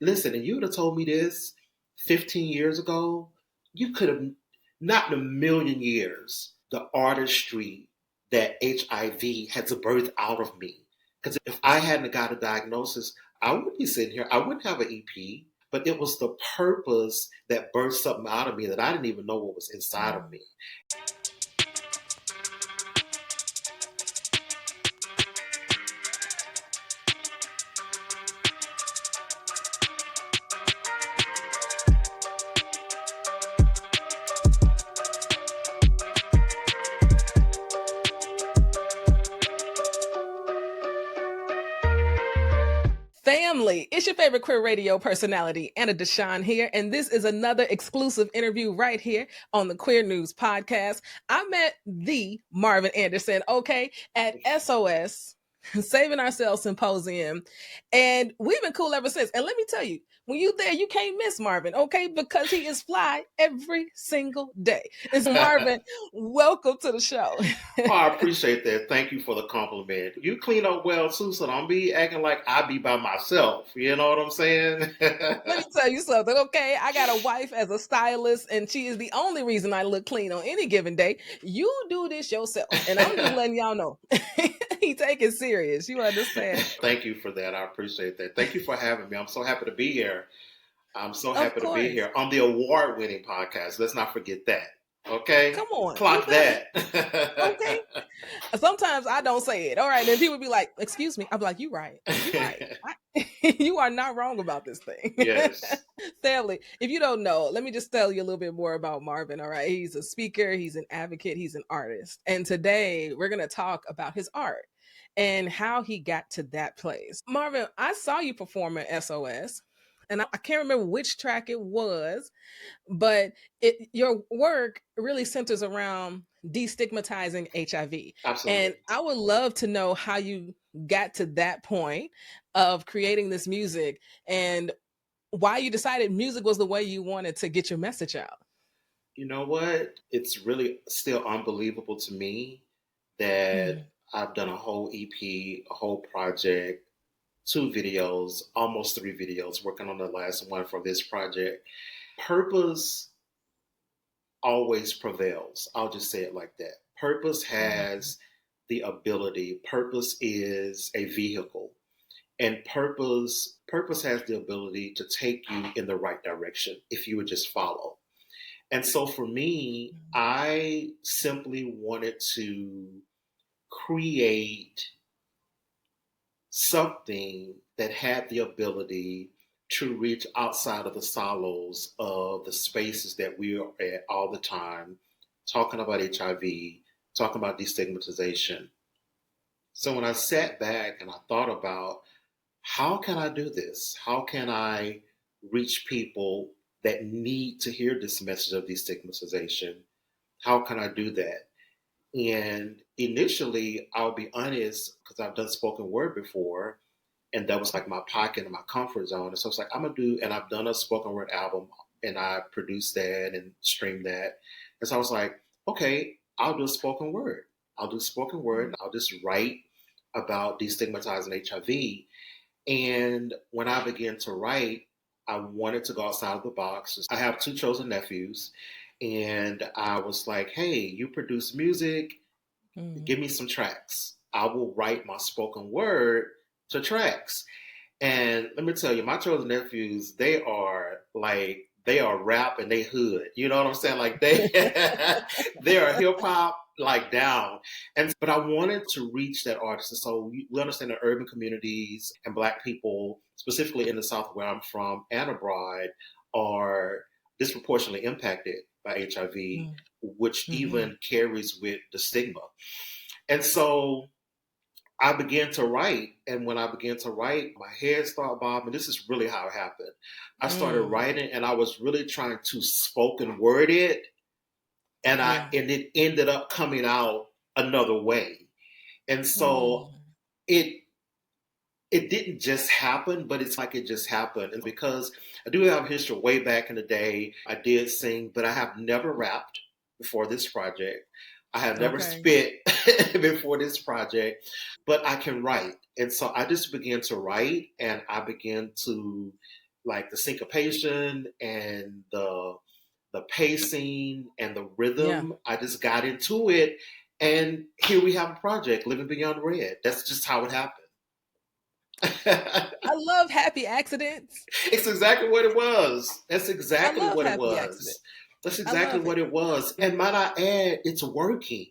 listen, and you would have told me this 15 years ago, you could have, not in a million years, the artistry that HIV had to birth out of me. Because if I hadn't got a diagnosis, I wouldn't be sitting here. I wouldn't have an EP. But it was the purpose that birthed something out of me that I didn't even know what was inside of me. Family, it's your favorite queer radio personality, Anna Deshawn here, and this is another exclusive interview right here on the Queer News Podcast. I met the Marvin Anderson, at SOS, Saving Ourselves Symposium, and we've been cool ever since. And let me tell you, when you there, you can't miss Marvin, because he is fly every single day. And so Marvin, welcome to the show. Oh, I appreciate that. Thank you for the compliment. You clean up well too, so don't be acting like I be by myself. You know what I'm saying? Let me tell you something, okay? I got a wife as a stylist, and she is the only reason I look clean on any given day. You do this yourself, and I'm just letting y'all know. He take it serious. You understand? Thank you for that. I appreciate that. Thank you for having me. I'm so happy to be here. I'm so happy to be here on the award-winning podcast. Let's not forget that. Okay? Come on. Clock that. Okay. Sometimes I don't say it. All right. And people be like, excuse me. I'm like, you right. You right. You are not wrong about this thing. Yes. Family, if you don't know, let me just tell you a little bit more about Marvin. All right. He's a speaker. He's an advocate. He's an artist. And today we're going to talk about his art and how he got to that place. Marvin, I saw you perform at SOS. And I can't remember which track it was, but your work really centers around destigmatizing HIV. Absolutely. And I would love to know how you got to that point of creating this music and why you decided music was the way you wanted to get your message out. You know what? It's really still unbelievable to me that I've done a whole EP, a whole project, 2 videos, almost 3 videos, working on the last one for this project. Purpose always prevails. I'll just say it like that. Purpose has the ability. Purpose is a vehicle. And purpose has the ability to take you in the right direction if you would just follow. And so for me, I simply wanted to create something that had the ability to reach outside of the silos of the spaces that we are at all the time, talking about HIV, talking about destigmatization. So when I sat back and I thought about, how can I do this? How can I reach people that need to hear this message of destigmatization? How can I do that? And initially, I'll be honest, because I've done spoken word before, and that was like my pocket and my comfort zone. And so it's like, I'm going to do, and I've done a spoken word album, and I produced that and streamed that. And so I was like, okay, I'll do a spoken word. I'll do spoken word, and I'll just write about destigmatizing HIV. And when I began to write, I wanted to go outside of the box. I have 2 chosen nephews. And I was like, hey, you produce music, give me some tracks. I will write my spoken word to tracks. And let me tell you, my chosen nephews, they are rap and they hood. You know what I'm saying? Like they are hip hop like down. But I wanted to reach that artist. And so we understand that urban communities and Black people, specifically in the South where I'm from and abroad, are disproportionately impacted by HIV, which even carries with the stigma. And so I began to write. And when I began to write, my head started bobbing. This is really how it happened. I started writing and I was really trying to spoken word it. And it ended up coming out another way. And so it didn't just happen, but it's like it just happened. And because I do have history way back in the day, I did sing, but I have never rapped before this project. I have never spit before this project, but I can write. And so I just began to write and I began to like the syncopation and the pacing and the Yeah. rhythm. I just got into it, and here we have a project, Living Beyond Red. That's just how it happened. I love happy accidents. It's exactly what it was. That's I exactly love what it happy accidents. was. That's I exactly love what it. it was. And might I add, it's working.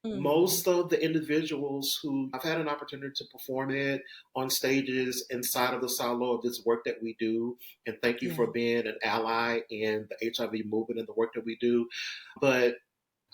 Mm, Most of the individuals who I've had an opportunity to perform it on stages inside of the silo of this work that we do, and thank you yeah. for being an ally in the HIV movement and the work that we do. But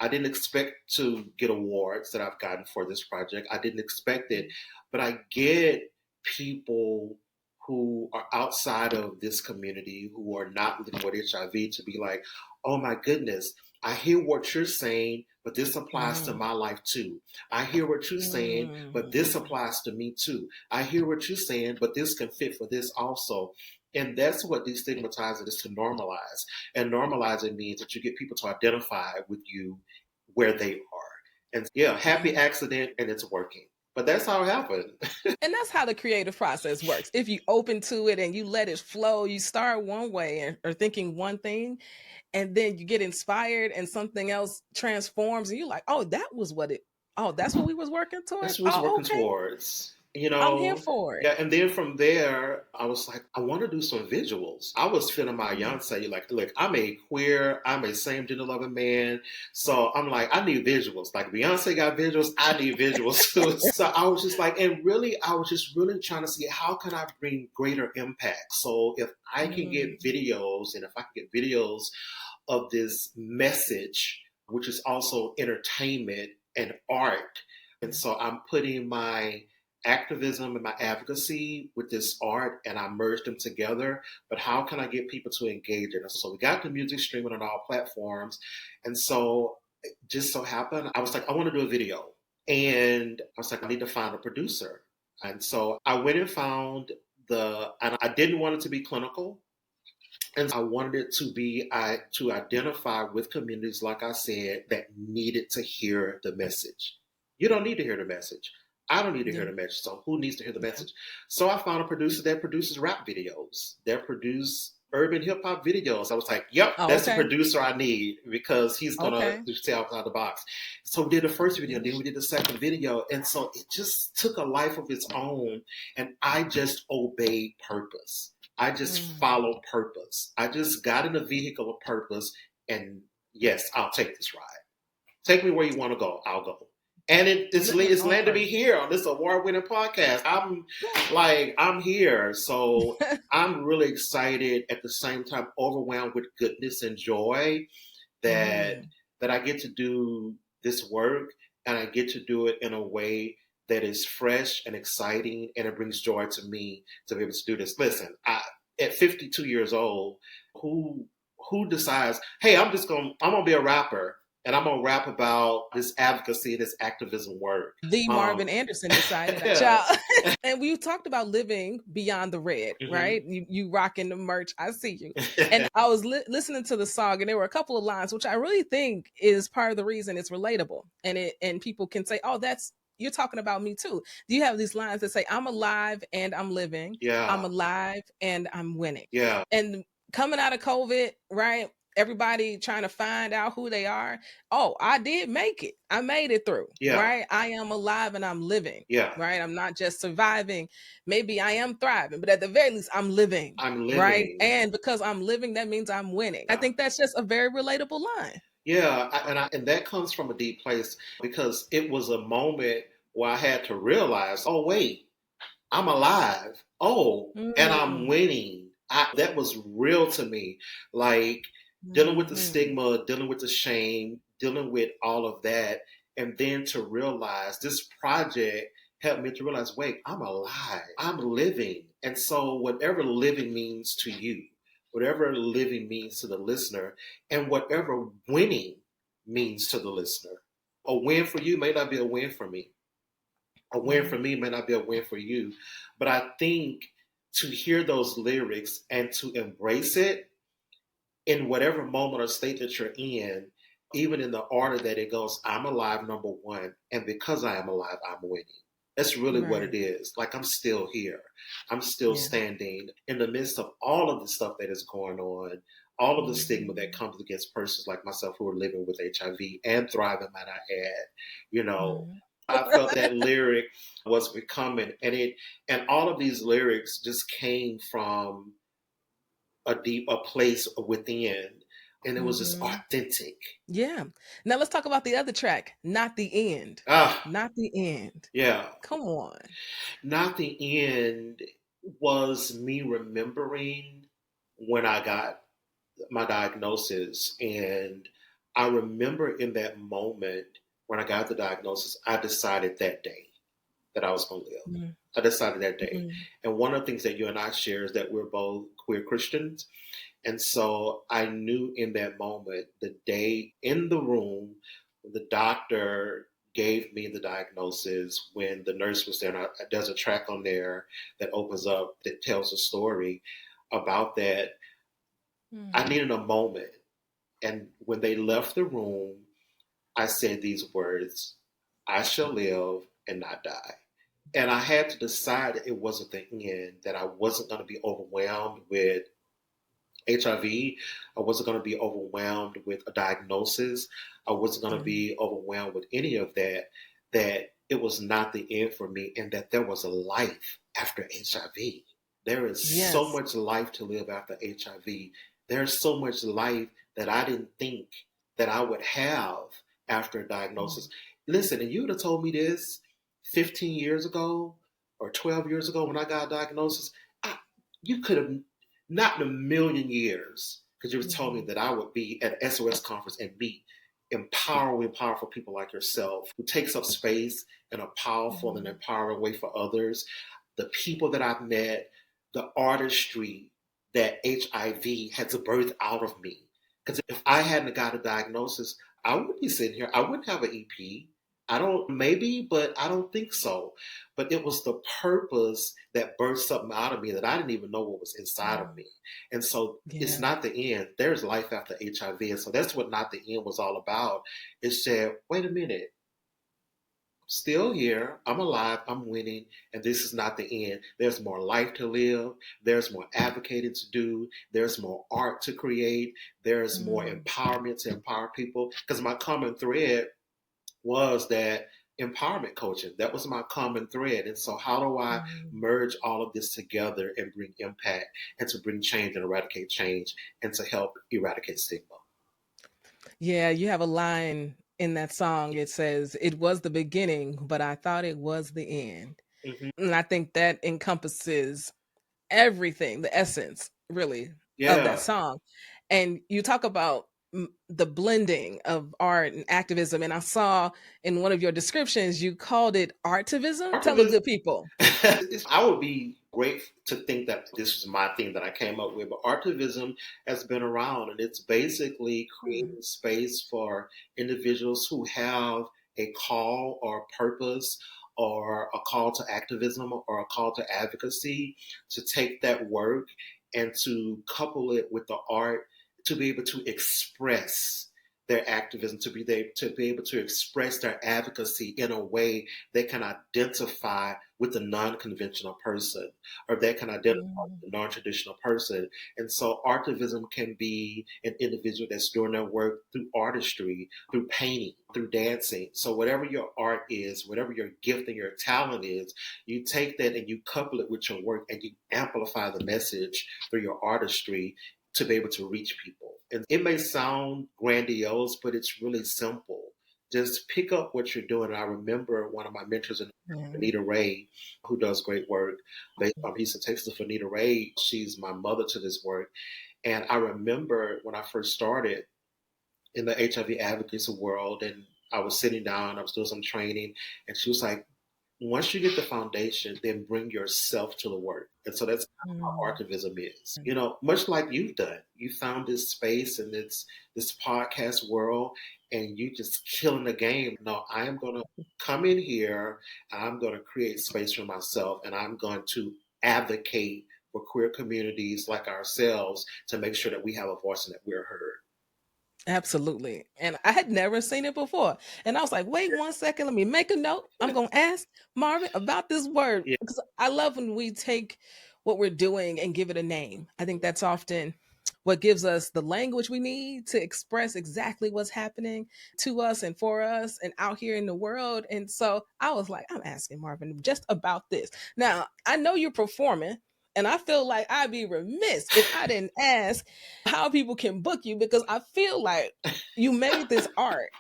I didn't expect to get awards that I've gotten for this project. I didn't expect it, but I get people who are outside of this community who are not living with HIV to be like, oh my goodness, I hear what you're saying, but this applies to Mm, my life too. I hear what you're saying, but this mm. applies to me too. I hear what you're saying, but this can fit for this also. And that's what destigmatizing is, to normalize. And normalizing means that you get people to identify with you where they are. And yeah, happy Yeah. accident, and it's working. But that's how it happened. And that's how the creative process works. If you open to it and you let it flow, you start one way or thinking one thing, and then you get inspired and something else transforms, and you're like, oh, that's what we was working toward. That's what I was Oh, working okay. towards. I'm here for it. Yeah, and then from there, I was like, I want to do some visuals. I was feeling my Mm, Beyonce, like, look, I'm a queer, I'm a same gender loving man. So I'm like, I need visuals. Like Beyonce got visuals, I need visuals too. So I was just like, and really, I was just really trying to see how can I bring greater impact. So if I can mm, get videos, and if I can get videos of this message, which is also entertainment and art. And so I'm putting my activism and my advocacy with this art, and I merged them together. But how can I get people to engage in it? So we got the music streaming on all platforms. And so it just so happened, I was like, I want to do a video. And I was like, I need to find a producer. And so I went and found and I didn't want it to be clinical. And I wanted it to be to identify with communities, like I said, that needed to hear the message. You don't need to hear the message. I don't need to hear yeah, the message. So who needs to hear the yeah. message? So I found a producer that produces rap videos, that produce urban hip hop videos. I was like, yep, Oh, that's the okay. producer I need, because he's gonna Okay. stay outside the box. So we did the first video, Yeah. then we did the second video. And so it just took a life of its own. And I just obeyed purpose. I just Mm. followed purpose. I just got in a vehicle of purpose, and yes, I'll take this ride. Take me where you want to go. I'll go. And Living it's on landed me purpose. here on this award-winning podcast. Yeah. I'm here. So I'm really excited, at the same time overwhelmed with goodness and joy that Mm. I get to do this work, and I get to do it in a way that is fresh and exciting, and it brings joy to me to be able to do this. Listen, at 52 years old, who decides, hey, I'm gonna be a rapper, and I'm gonna rap about this advocacy, this activism work. The Marvin Anderson decided, Yeah. child. And we talked about living beyond the red, Hmm. right? You rocking the merch. I see you. And I was listening to the song, and there were a couple of lines which I really think is part of the reason it's relatable, and people can say, "Oh, that's you're talking about me too." Do you have these lines that say, "I'm alive and I'm living. I'm Yeah. alive and I'm winning." Yeah. And coming out of COVID, right? Everybody trying to find out who they are. Oh, I did make it. I made it through, Yeah. right? I am alive and I'm living, Yeah. right? I'm not just surviving. Maybe I am thriving, but at the very least, I'm living, I'm right? living. And because I'm living, that means I'm winning. I Yeah. think that's just a very relatable line. Yeah, and that comes from a deep place, because it was a moment where I had to realize, oh wait, I'm alive. Oh, and I'm Mm, winning. That was real to me. Like dealing with the mhm, stigma, dealing with the shame, dealing with all of that, and then to realize this project helped me to realize, wait, I'm alive. I'm living. And so whatever living means to you, whatever living means to the listener, and whatever winning means to the listener. A win for you may not be a win for me. A win for mm, me may not be a win for you. But I think to hear those lyrics and to embrace it in whatever moment or state that you're in, even in the order that it goes, I'm alive, number one. And because I am alive, I'm winning. That's really what it Right. is. Like, I'm still here. I'm still Yeah. standing in the midst of all of the stuff that is going on, all of the stigma that Mhm. comes against persons like myself who are living with HIV and thriving, might I add. You know, Mhm. I felt that lyric was becoming, and all of these lyrics just came from a place within, and it was just Mhm. authentic. Yeah. Now let's talk about the other track, Not the End. Ah, Not the End. yeah. Come on. Not the end was me remembering when I got my diagnosis. And I remember in that moment when I got the diagnosis, I decided that day that I was going to live. Mhm. I decided that day. Mhm. And one of the things that you and I share is that we're both queer Christians. And so I knew in that moment, the day in the room, the doctor gave me the diagnosis, when the nurse was there, and there's a track on there that opens up that tells a story about that. I Mhm. needed a moment. And when they left the room, I said these words: I shall live and not die. And I had to decide that it wasn't the end, that I wasn't going to be overwhelmed with HIV. I wasn't going to be overwhelmed with a diagnosis. I wasn't going to Mhm. be overwhelmed with any of that, that it was not the end for me, and that there was a life after HIV. There is so Yes. much life to live after HIV. There's so much life that I didn't think that I would have after a diagnosis. Mhm. Listen, and you would have told me this 15 years ago or 12 years ago when I got a diagnosis, I, you could have not in a million years could you have told me Mhm. that I would be at an SOS conference and meet empowering, powerful people like yourself who takes up space in a powerful and Mhm. empowering way for others. The people that I've met, the artistry that HIV had to birth out of me. Because if I hadn't got a diagnosis, I wouldn't be sitting here. I wouldn't have an EP. I don't, maybe, but I don't think so. But it was the purpose that birthed something out of me that I didn't even know what was inside of Mhm. me. And so it's Yeah. not the end. There's life after HIV. And so that's what Not the End was all about. It said, wait a minute, still here. I'm alive. I'm winning. And this is not the end. There's more life to live. There's more advocating to do. There's more art to create. There's more Mhm. empowerment to empower people. Because my common thread was that empowerment coaching. That was my common thread. And so, how do I Mhm. merge all of this together and bring impact and to bring change and eradicate change and to help eradicate stigma? Yeah, you have a line in that song. It says, "It was the beginning, but I thought it was the end." Hmm. And I think that encompasses everything, the essence, really, of that Yeah, song. And you talk about the blending of art and activism. And I saw in one of your descriptions, you called it artivism. Tell the Artivism. good people. I would be great to think that this was my thing that I came up with, but Artivism has been around, and it's basically Mhm. creating space for individuals who have a call or purpose or a call to activism or a call to advocacy, to take that work and to couple it with the art to be able to express their activism, to be able to express their advocacy in a way they can identify with the non-conventional person, or they can identify Mhm. with the non-traditional person. And so artivism can be an individual that's doing their work through artistry, through painting, through dancing. So whatever your art is, whatever your gift and your talent is, you take that and you couple it with your work and you amplify the message through your artistry to be able to reach people. And it may sound grandiose, but it's really simple. Just pick up what you're doing. I remember one of my mentors, Yeah. Anita Ray, who does great work based on Houston, Texas. For Anita Ray, she's my mother to this work. And I remember when I first started in the HIV advocacy world, and I was sitting down, I was doing some training, and she was like, once you get the foundation, then bring yourself to the work. And so that's how Mhm. Artivism is. You know, much like you've done. You found this space and this podcast world, and you just killing the game. No, I am gonna come in here and I'm gonna create space for myself, and I'm going to advocate for queer communities like ourselves to make sure that we have a voice and that we're heard. Absolutely. And I had never seen it before. And I was like, wait 1 second, let me make a note. I'm going to ask Marvin about this word Yeah. because I love when we take what we're doing and give it a name. I think that's often what gives us the language we need to express exactly what's happening to us and for us and out here in the world. And so I was like, I'm asking Marvin just about this. Now, I know you're performing, and I feel like I'd be remiss if I didn't ask how people can book you because I feel like you made this art,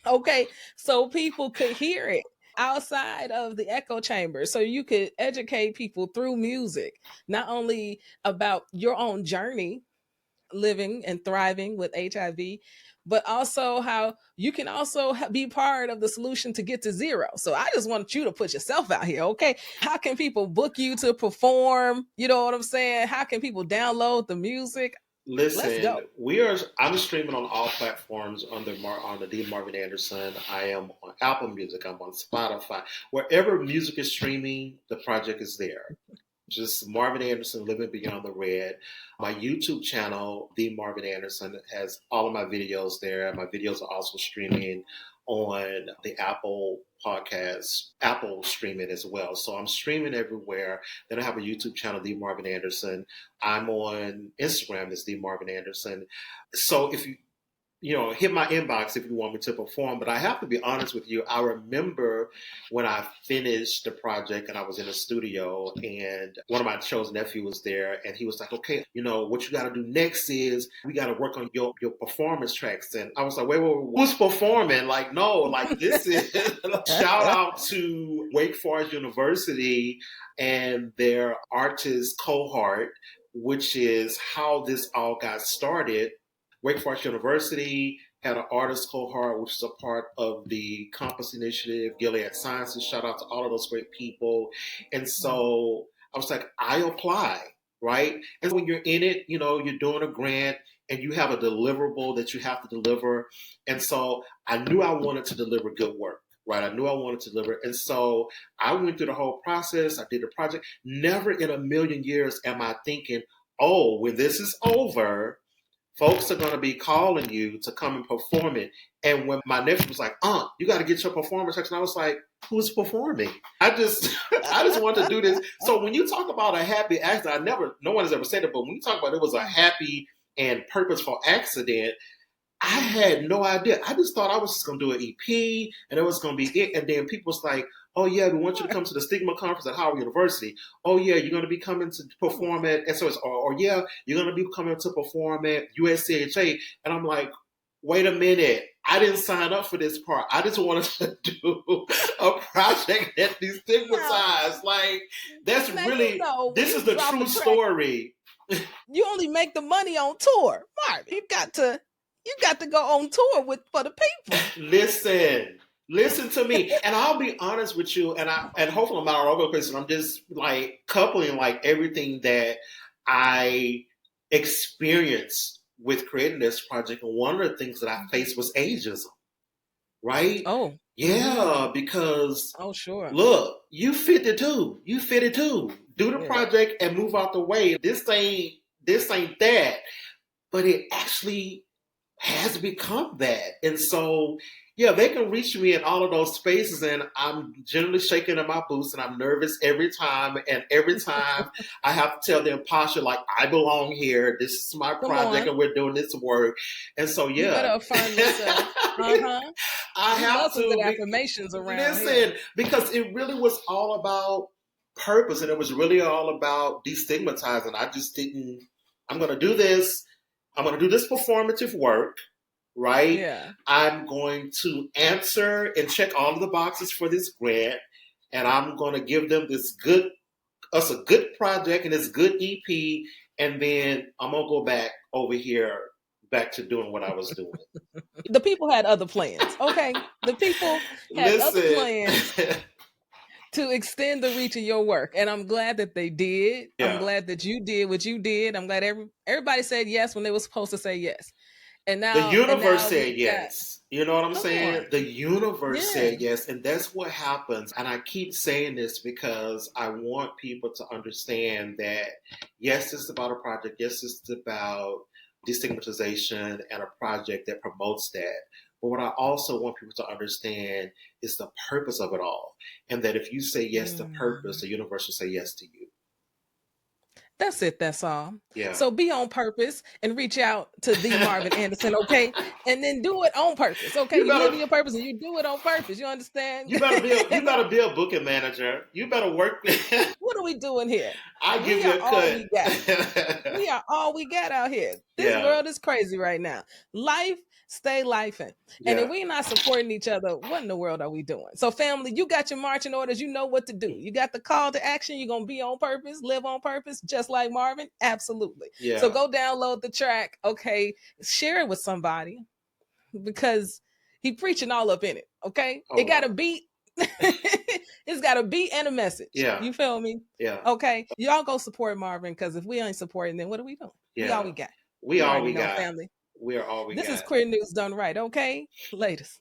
okay, so people could hear it outside of the echo chamber, so you could educate people through music, not only about your own journey living and thriving with HIV, but also how you can also be part of the solution to get to zero. So I just want you to put yourself out here, okay? How can people book you to perform? You know what I'm saying? How can people download the music? Let's Listen, go. I'm streaming on all platforms on the D Marvin Anderson. I am on Apple Music. I'm on Spotify. Wherever music is streaming, the project is there. Just Marvin Anderson, Living Beyond the Red. My YouTube channel, The Marvin Anderson, has all of my videos there. My videos are also streaming on the Apple Podcasts, Apple streaming as well. So I'm streaming everywhere. Then I have a YouTube channel, The Marvin Anderson. I'm on Instagram, it's The Marvin Anderson. So if hit my inbox if you want me to perform. But I have to be honest with you. I remember when I finished the project and I was in the studio and one of my chosen nephew was there and he was like, okay, what you got to do next is we got to work on your performance tracks. And I was like, wait, who's performing? Like, no, like this is shout out to Wake Forest University and their artist cohort, which is how this all got started. Wake Forest University had an artist cohort, which is a part of the Compass Initiative, Gilead Sciences. Shout out to all of those great people. And so I was like, I apply, right? And when you're in it, you're doing a grant and you have a deliverable that you have to deliver. And so I knew I wanted to deliver good work. Right, I knew I wanted to deliver, and so I went through the whole process. I did the project. Never in a million years am I thinking, "Oh, when this is over, folks are going to be calling you to come and perform it." And when my nephew was like, you got to get your performance section, I was like, who's performing? I just want to do this. So when you talk about a happy accident, no one has ever said it, but when you talk about it was a happy and purposeful accident, I had no idea. I just thought I was just going to do an EP and it was going to be it. And then people was like, oh, yeah, we want you to come to the Stigma Conference at Howard University. Oh, yeah, you're going to be coming to perform at SOS. Or yeah, you're going to be coming to perform at USCHA. And I'm like, wait a minute. I didn't sign up for this part. I just wanted to do a project that destigmatized. Like, that's Now, really, this is the true story. You only make the money on tour. Mark, you got to go on tour for the people. Listen to me, and I'll be honest with you, and hopefully I'm not all over the place. And I'm just like coupling like everything that I experienced with creating this project. And one of the things that I faced was ageism, right? Oh, yeah, because sure. Look, you 52. You 52. Do the project and move out the way. This ain't that, but it actually has become that. And so, yeah, they can reach me in all of those spaces, and I'm generally shaking in my boots, and I'm nervous every time. And every time I have to tell the imposter, like, I belong here. This is my project, and we're doing this work. And so, yeah, you better affirm yourself. I have to good affirmations around. Listen, because it really was all about purpose, and it was really all about destigmatizing. I just didn't. I'm going to do this. I'm going to do this performative work, right? Yeah. I'm going to answer and check all of the boxes for this grant, and I'm going to give them us a good project and this good EP, and then I'm going to go back over here, back to doing what I was doing. The people had other plans, okay? The people had other plans to extend the reach of your work, and I'm glad that they did. Yeah. I'm glad that you did what you did. I'm glad everybody said yes when they were supposed to say yes. And now the universe said yes. You know what I'm saying? The universe said yes, and that's what happens. And I keep saying this because I want people to understand that yes, it's about a project. Yes, it's about destigmatization and a project that promotes that. But what I also want people to understand is the purpose of it all. And that if you say yes to purpose, the universe will say yes to you. That's it. That's all. Yeah. So be on purpose and reach out to the Marvin Anderson, okay? And then do it on purpose, okay? You live in your purpose and you do it on purpose. You understand? You better be a booking manager. You better work. What are we doing here? I give you a cut. All we got. We are all we got out here. This world is crazy right now. Life, stay lifing. And if we're not supporting each other, what in the world are we doing? So family, you got your marching orders. You know what to do. You got the call to action. You're going to be on purpose, live on purpose, just like Marvin. Absolutely. Yeah. So go download the track. Okay. Share it with somebody because he preaching all up in it. Okay. It got a beat. It's got a beat and a message. Yeah. You feel me? Yeah. Okay. Y'all go support Marvin because if we ain't supporting, then what are we doing? Yeah. We all we got. We all we got. Family. We are all we got. This is Queer News done right. Okay. Latest.